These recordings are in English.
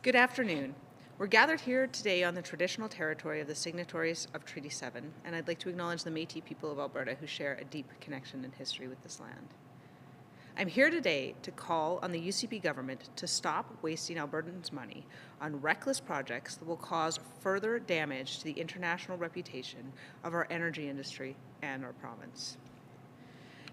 Good afternoon. We're gathered here today on the traditional territory of the signatories of Treaty 7, and I'd like to acknowledge the Métis people of Alberta who share a deep connection and history with this land. I'm here today to call on the UCP government to stop wasting Albertans' money on reckless projects that will cause further damage to the international reputation of our energy industry and our province.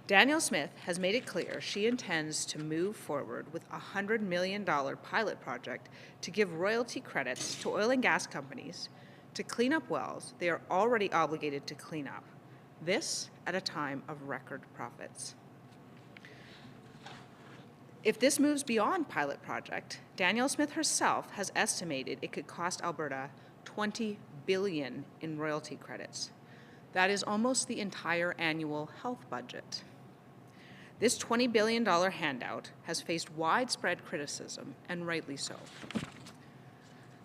Danielle Smith has made it clear she intends to move forward with a $100 million pilot project to give royalty credits to oil and gas companies to clean up wells they are already obligated to clean up, this at a time of record profits. If this moves beyond pilot project, Danielle Smith herself has estimated it could cost Alberta $20 billion in royalty credits. That is almost the entire annual health budget. This $20 billion handout has faced widespread criticism, and rightly so.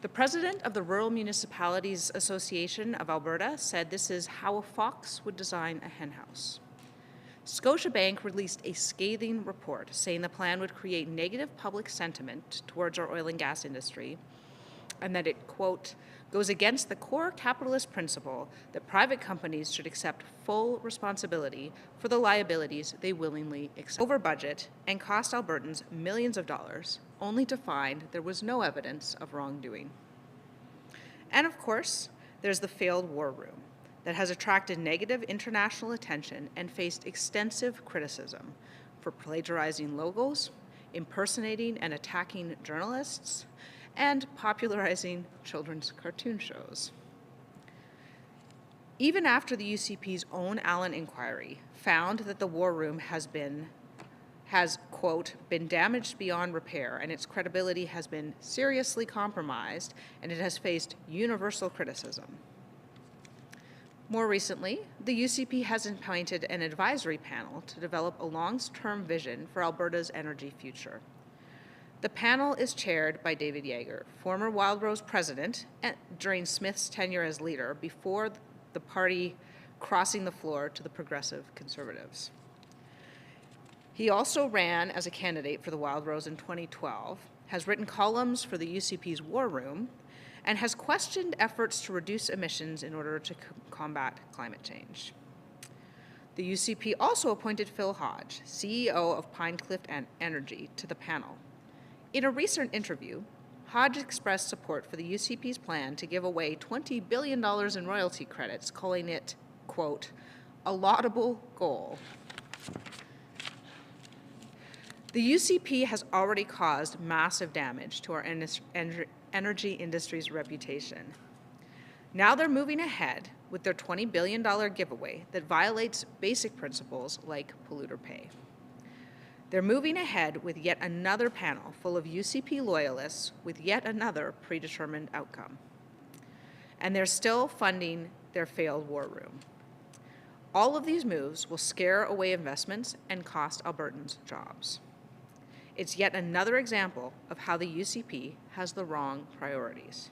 The president of the Rural Municipalities Association of Alberta said this is how a fox would design a henhouse. Scotiabank released a scathing report saying the plan would create negative public sentiment towards our oil and gas industry, and that it, quote, goes against the core capitalist principle that private companies should accept full responsibility for the liabilities they willingly accept. Over budget and cost Albertans millions of dollars, only to find there was no evidence of wrongdoing. And of course, there's the failed war room that has attracted negative international attention and faced extensive criticism for plagiarizing logos, impersonating and attacking journalists, and popularizing children's cartoon shows. Even after the UCP's own Allen inquiry found that the war room has, quote, been damaged beyond repair and its credibility has been seriously compromised and it has faced universal criticism. More recently, the UCP has appointed an advisory panel to develop a long-term vision for Alberta's energy future. The panel is chaired by David Yeager, former Wildrose president during Smith's tenure as leader before the party crossing the floor to the Progressive Conservatives. He also ran as a candidate for the Wildrose in 2012, has written columns for the UCP's War Room, and has questioned efforts to reduce emissions in order to combat climate change. The UCP also appointed Phil Hodge, CEO of Pine Cliff Energy, to the panel. In a recent interview, Hodge expressed support for the UCP's plan to give away $20 billion in royalty credits, calling it, quote, a laudable goal. The UCP has already caused massive damage to our energy industry's reputation. Now they're moving ahead with their $20 billion giveaway that violates basic principles like polluter pay. They're moving ahead with yet another panel full of UCP loyalists with yet another predetermined outcome. And they're still funding their failed war room. All of these moves will scare away investments and cost Albertans jobs. It's yet another example of how the UCP has the wrong priorities.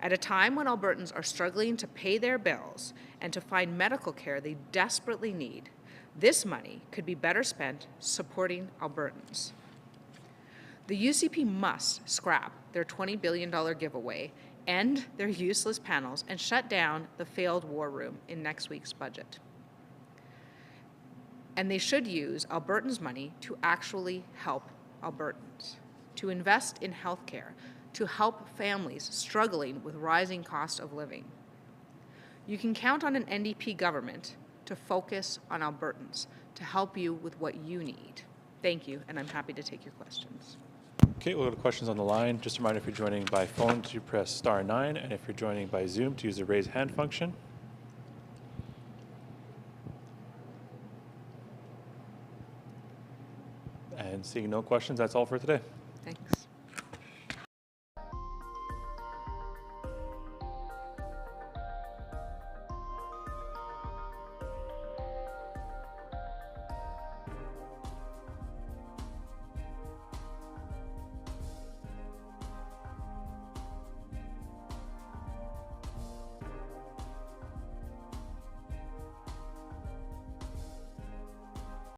At a time when Albertans are struggling to pay their bills and to find medical care they desperately need, this money could be better spent supporting Albertans. The UCP must scrap their $20 billion giveaway, end their useless panels, and shut down the failed war room in next week's budget. And they should use Albertans' money to actually help Albertans, to invest in healthcare, to help families struggling with rising cost of living. You can count on an NDP government to focus on Albertans, to help you with what you need. Thank you, and I'm happy to take your questions. Okay, we'll go to questions on the line. Just a reminder, if you're joining by phone, to press star 9, and if you're joining by Zoom, to use the raise hand function. And seeing no questions, that's all for today.